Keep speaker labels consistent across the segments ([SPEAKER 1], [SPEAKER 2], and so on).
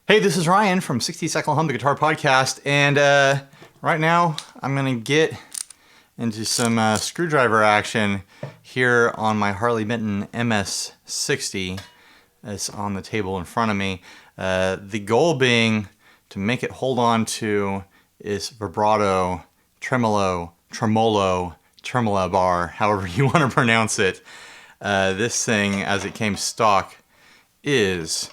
[SPEAKER 1] Hey, this is Ryan from 60 Cycle Hum, the Guitar Podcast, and right now I'm going to get into some screwdriver action here on my Harley Benton MS-60 that's on the table in front of me. The goal being to make it hold on to its vibrato, tremolo, tremolo, tremola bar, however you want to pronounce it. This thing, as it came stock, is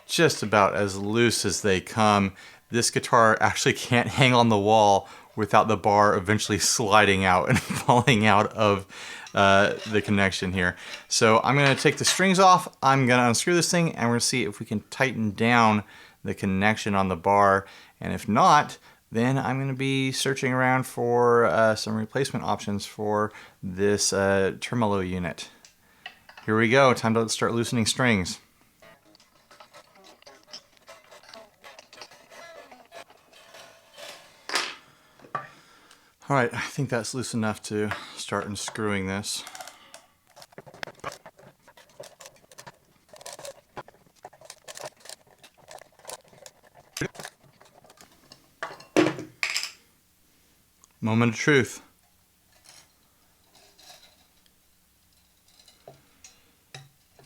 [SPEAKER 1] just about as loose as they come. This guitar actually can't hang on the wall without the bar eventually sliding out and falling out of the connection here. So I'm going to take the strings off, I'm going to unscrew this thing, and we're going to see if we can tighten down the connection on the bar. And if not, then I'm going to be searching around for some replacement options for this tremolo unit. Here we go, time to start loosening strings. All right, I think that's loose enough to start unscrewing this. Moment of truth.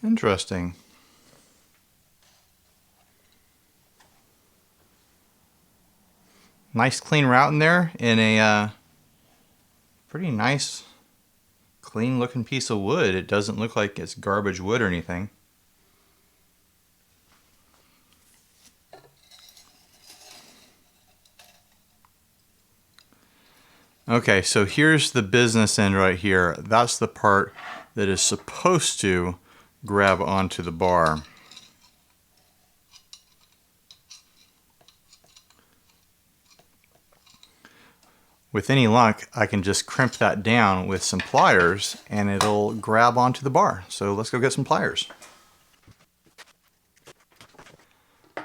[SPEAKER 1] Interesting. Nice clean route in there in a pretty nice clean looking piece of wood. It doesn't look like it's garbage wood or anything. Okay, so here's the business end right here. That's the part that is supposed to grab onto the bar. With any luck, I can just crimp that down with some pliers and it'll grab onto the bar. So let's go get some pliers.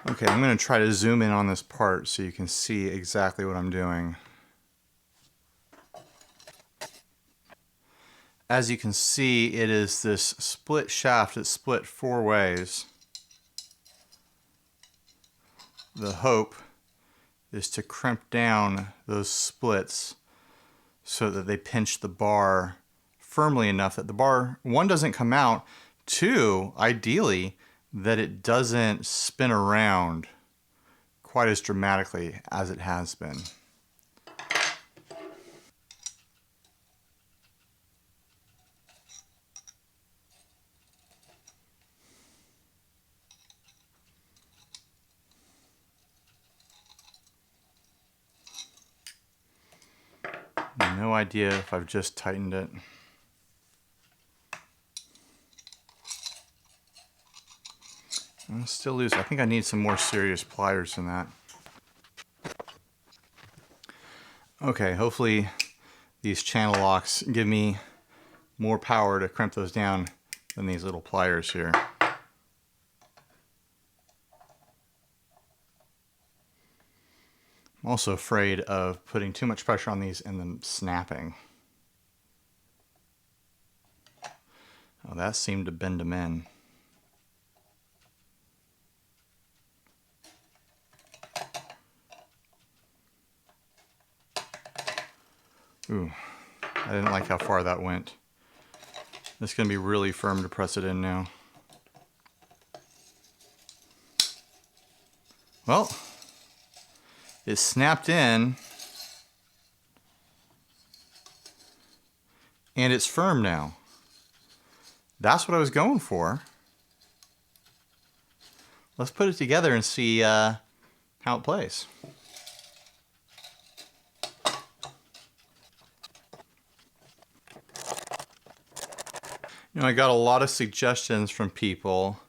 [SPEAKER 1] Okay, I'm going to try to zoom in on this part so you can see exactly what I'm doing. As you can see, it is this split shaft that's split 4 ways. The hope is to crimp down those splits so that they pinch the bar firmly enough that the bar, 1, doesn't come out, 2, ideally, that it doesn't spin around quite as dramatically as it has been. No idea if I've just tightened it. It's still loose. I think I need some more serious pliers than that. Okay, hopefully these channel locks give me more power to crimp those down than these little pliers here. I'm also afraid of putting too much pressure on these and them snapping. Oh, that seemed to bend them in. Ooh, I didn't like how far that went. It's going to be really firm to press it in now. Well, it snapped in and it's firm now. That's what I was going for. Let's put it together and see how it plays. You know, I got a lot of suggestions from people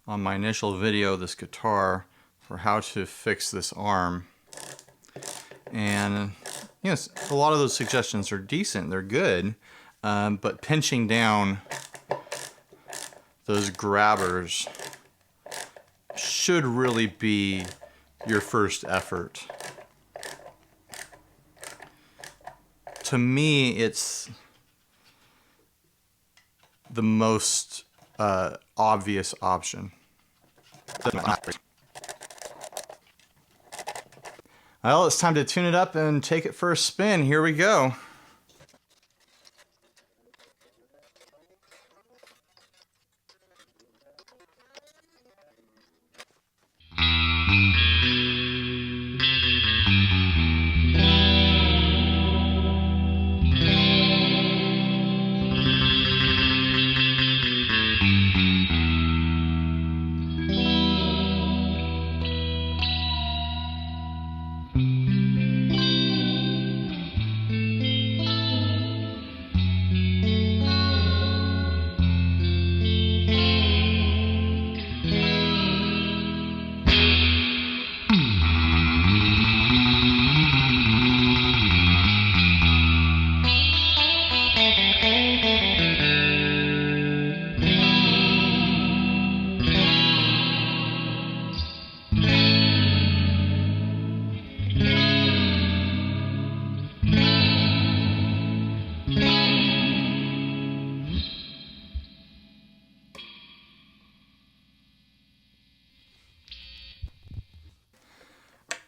[SPEAKER 1] on my initial video of this guitar for how to fix this arm. And yes, a lot of those suggestions are decent, they're good, but pinching down those grabbers should really be your first effort. To me, it's the most obvious option. Well, it's time to tune it up and take it for a spin. Here we go.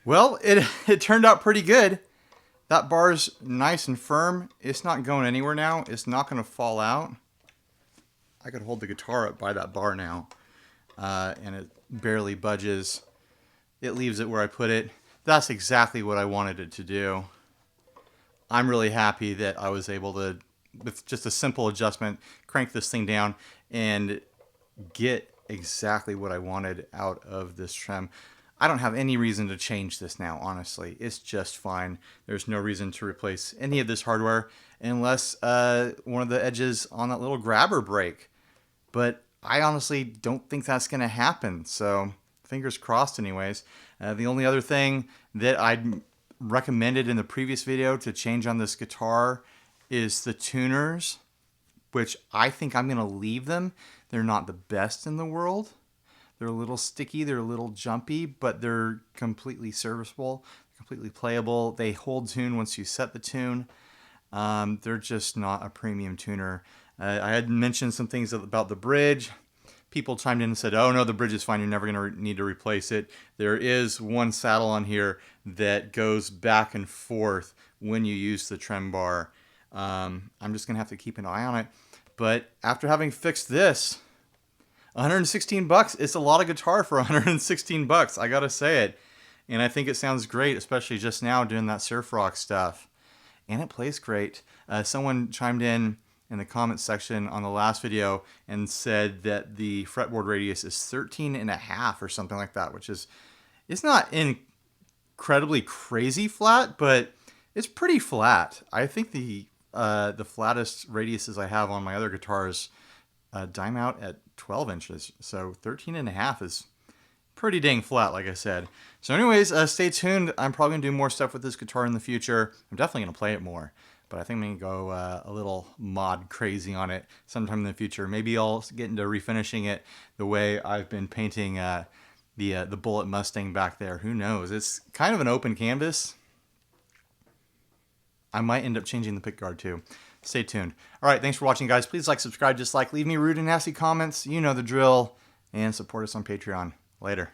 [SPEAKER 1] Well, it turned out pretty good. That bar's nice and firm. It's not going anywhere now. It's not going to fall out. I could hold the guitar up by that bar now, and it barely budges. It leaves it where I put it. That's exactly what I wanted it to do. I'm really happy that I was able to, with just a simple adjustment, crank this thing down and get exactly what I wanted out of this trem. I don't have any reason to change this now, honestly. It's just fine. There's no reason to replace any of this hardware unless one of the edges on that little grabber break. But I honestly don't think that's going to happen, so fingers crossed anyways. The only other thing that I'd recommended in the previous video to change on this guitar is the tuners, which I think I'm going to leave them. They're not the best in the world. They're a little sticky, they're a little jumpy, but they're completely serviceable, completely playable. They hold tune once you set the tune. They're just not a premium tuner. I had mentioned some things about the bridge. People chimed in and said, oh no, the bridge is fine, you're never going to need to replace it. There is one saddle on here that goes back and forth when you use the trem bar. I'm just going to have to keep an eye on it. But after having fixed this, 116 bucks, it's a lot of guitar for 116 bucks, I gotta say it. And I think it sounds great, especially just now doing that surf rock stuff. And it plays great. Someone chimed in the comments section on the last video and said that the fretboard radius is 13.5 or something like that, which is, it's not incredibly crazy flat, but it's pretty flat. I think the flattest radiuses I have on my other guitars dime out at 12 inches, so 13.5 is pretty dang flat, like I said. So anyways, stay tuned. I'm probably gonna do more stuff with this guitar in the future. I'm definitely gonna play it more, but I think I'm gonna go a little mod crazy on it sometime in the future. Maybe I'll get into refinishing it the way I've been painting the Bullet Mustang back there. Who knows? It's kind of an open canvas. I might end up changing the pickguard too. Stay tuned. All right, thanks for watching, guys. Please like, subscribe, dislike, leave me rude and nasty comments. You know the drill. And support us on Patreon. Later.